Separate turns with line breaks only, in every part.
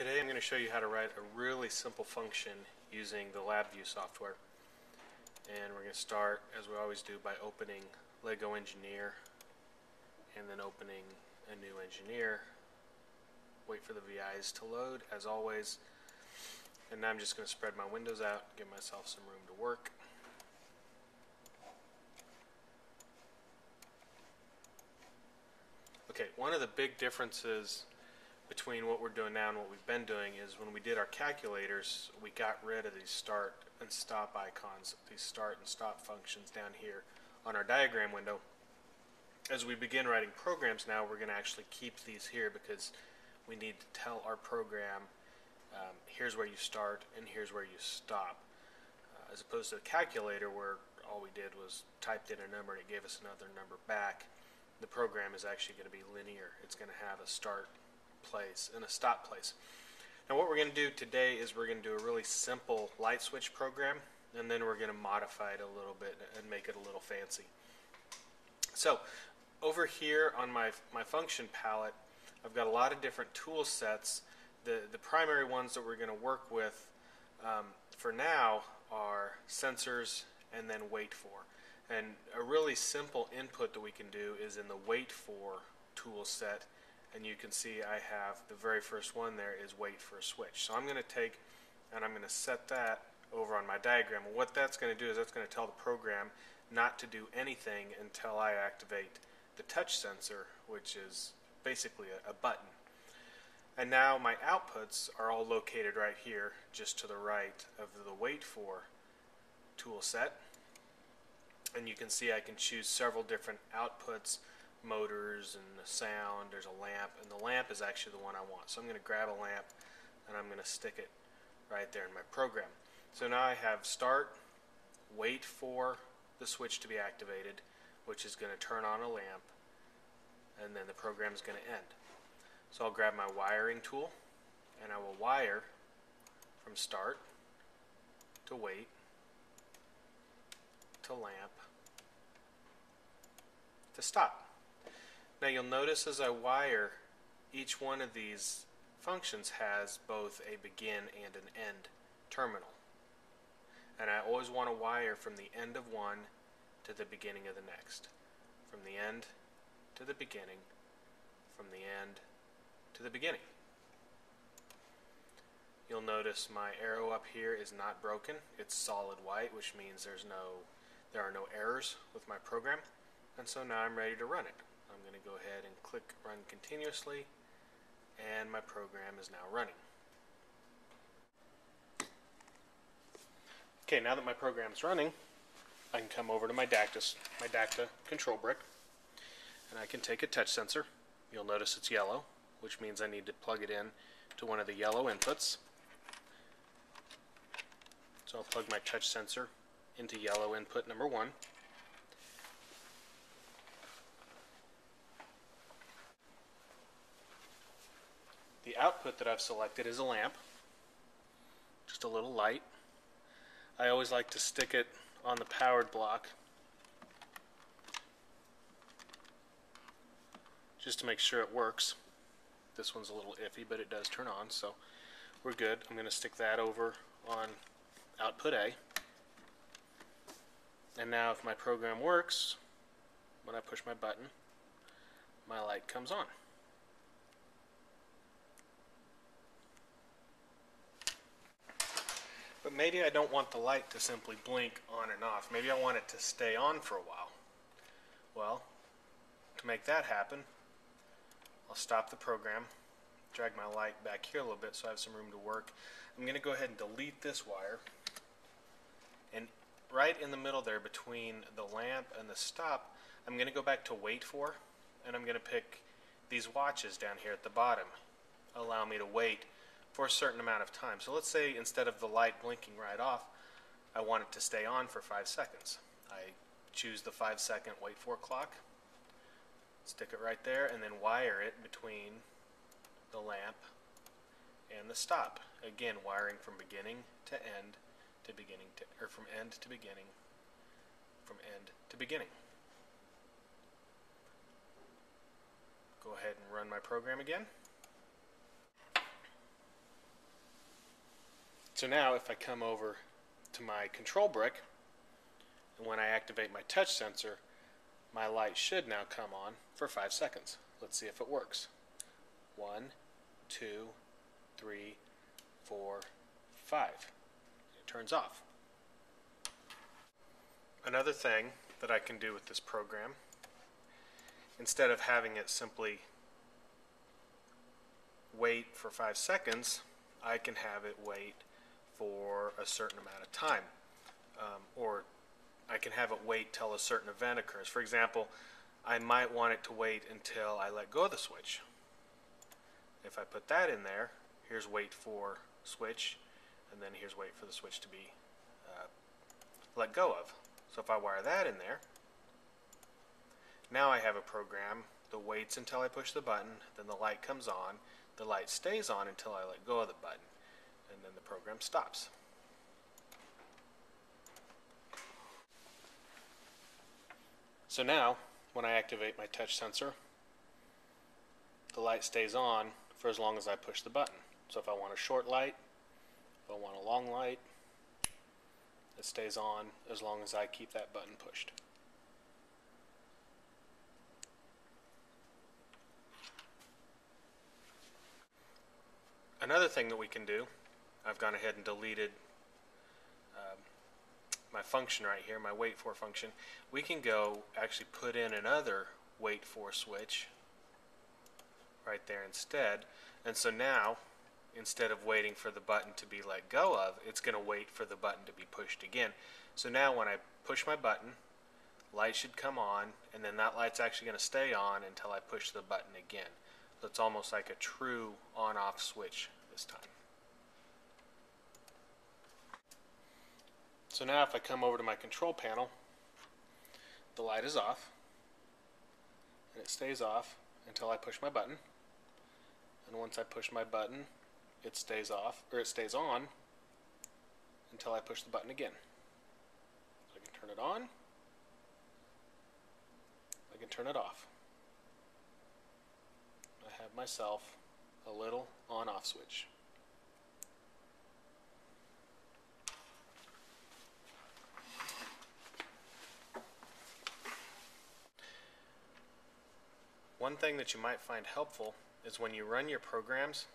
Today I'm going to show you how to write a really simple function using the LabVIEW software. And we're going to start, as we always do, by opening Lego Engineer and then opening a new engineer. Wait for the VIs to load, as always. And now I'm just going to spread my windows out, give myself some room to work. Okay, one of the big differences between what we're doing now and what we've been doing is when we did our calculators, we got rid of these start and stop icons, these start and stop functions down here on our diagram window. As we begin writing programs now, we're going to actually keep these here because we need to tell our program here's where you start and here's where you stop, as opposed to a calculator where all we did was typed in a number and it gave us another number back. The program is actually going to be linear. It's going to have a start place and a stop place. Now what we're going to do today is we're going to do a really simple light switch program, and then we're going to modify it a little bit and make it a little fancy. So over here on my function palette, I've got a lot of different tool sets. The primary ones that we're going to work with for now are sensors and then wait for. And a really simple input that we can do is in the wait for tool set, and you can see I have the very first one there is wait for a switch. So I'm going to take and I'm going to set that over on my diagram. And what that's going to do is that's going to tell the program not to do anything until I activate the touch sensor, which is basically a button. And now my outputs are all located right here, just to the right of the wait for tool set. And you can see I can choose several different outputs, motors and the sound. There's a lamp, and the lamp is actually the one I want. So I'm going to grab a lamp and I'm going to stick it right there in my program. So now I have start, wait for the switch to be activated, which is going to turn on a lamp, and then the program is going to end. So I'll grab my wiring tool and I will wire from start to wait to lamp to stop. Now you'll notice as I wire, each one of these functions has both a begin and an end terminal. And I always want to wire from the end of one to the beginning of the next. From the end to the beginning, from the end to the beginning. You'll notice my arrow up here is not broken. It's solid white, which means there are no errors with my program. And so now I'm ready to run it. I'm going to go ahead and click run continuously, and my program is now running. Okay, now that my program is running, I can come over to my Dacta control brick, and I can take a touch sensor. You'll notice it's yellow, which means I need to plug it in to one of the yellow inputs. So I'll plug my touch sensor into yellow input number 1. The output that I've selected is a lamp, just a little light. I always like to stick it on the powered block just to make sure it works. This one's a little iffy, but it does turn on, so we're good. I'm going to stick that over on output A. And now if my program works, when I push my button, my light comes on. But maybe I don't want the light to simply blink on and off. Maybe I want it to stay on for a while. Well, to make that happen, I'll stop the program, drag my light back here a little bit so I have some room to work. I'm going to go ahead and delete this wire. And right in the middle there between the lamp and the stop, I'm going to go back to wait for, and I'm going to pick these watches down here at the bottom. Allow me to wait for a certain amount of time. So let's say instead of the light blinking right off, I want it to stay on for 5 seconds. I choose the 5-second wait for clock, stick it right there, and then wire it between the lamp and the stop. Again, wiring from beginning to end to beginning to, or from end to beginning, from end to beginning. Go ahead and run my program again. So now if I come over to my control brick, and when I activate my touch sensor, my light should now come on for 5 seconds. Let's see if it works. 1, 2, 3, 4, 5. It turns off. Another thing that I can do with this program, instead of having it simply wait for 5 seconds, I can have it wait for a certain amount of time. Or I can have it wait till a certain event occurs. For example, I might want it to wait until I let go of the switch. If I put that in there, here's wait for switch, and then here's wait for the switch to be let go of. So if I wire that in there, now I have a program that waits until I push the button, then the light comes on, the light stays on until I let go of the button, and then the program stops. So now, when I activate my touch sensor, the light stays on for as long as I push the button. So if I want a short light, if I want a long light, it stays on as long as I keep that button pushed. Another thing that we can do, I've gone ahead and deleted my function right here, my wait for function. We can go actually put in another wait for switch right there instead. And so now, instead of waiting for the button to be let go of, it's going to wait for the button to be pushed again. So now when I push my button, light should come on, and then that light's actually going to stay on until I push the button again. So it's almost like a true on-off switch this time. So now if I come over to my control panel, the light is off, and it stays off until I push my button. And once I push my button, it stays off, or it stays on until I push the button again. So I can turn it on, I can turn it off. I have myself a little on-off switch. One thing that you might find helpful is when you run your programs,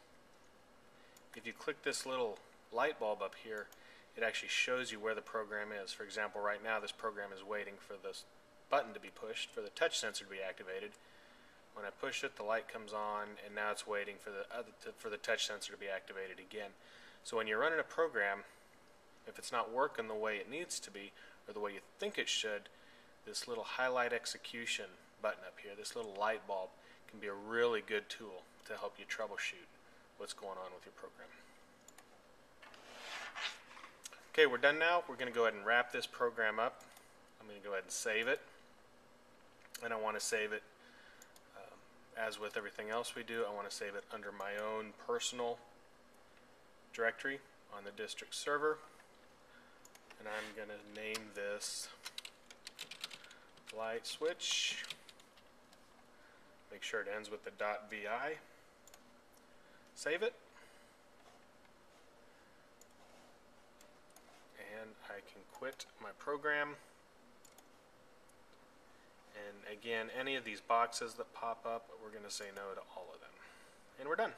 if you click this little light bulb up here, it actually shows you where the program is. For example, right now this program is waiting for this button to be pushed, for the touch sensor to be activated. When I push it, the light comes on, and now it's waiting for the touch sensor to be activated again. So when you're running a program, if it's not working the way it needs to be, or the way you think it should, this little highlight execution button up here, this little light bulb, can be a really good tool to help you troubleshoot what's going on with your program. Okay, we're done now. We're going to go ahead and wrap this program up. I'm going to go ahead and save it. And I want to save it, as with everything else we do, I want to save it under my own personal directory on the district server. And I'm going to name this light switch. Make sure it ends with the .vi. Save it. And I can quit my program. And again, any of these boxes that pop up, we're going to say no to all of them. And we're done.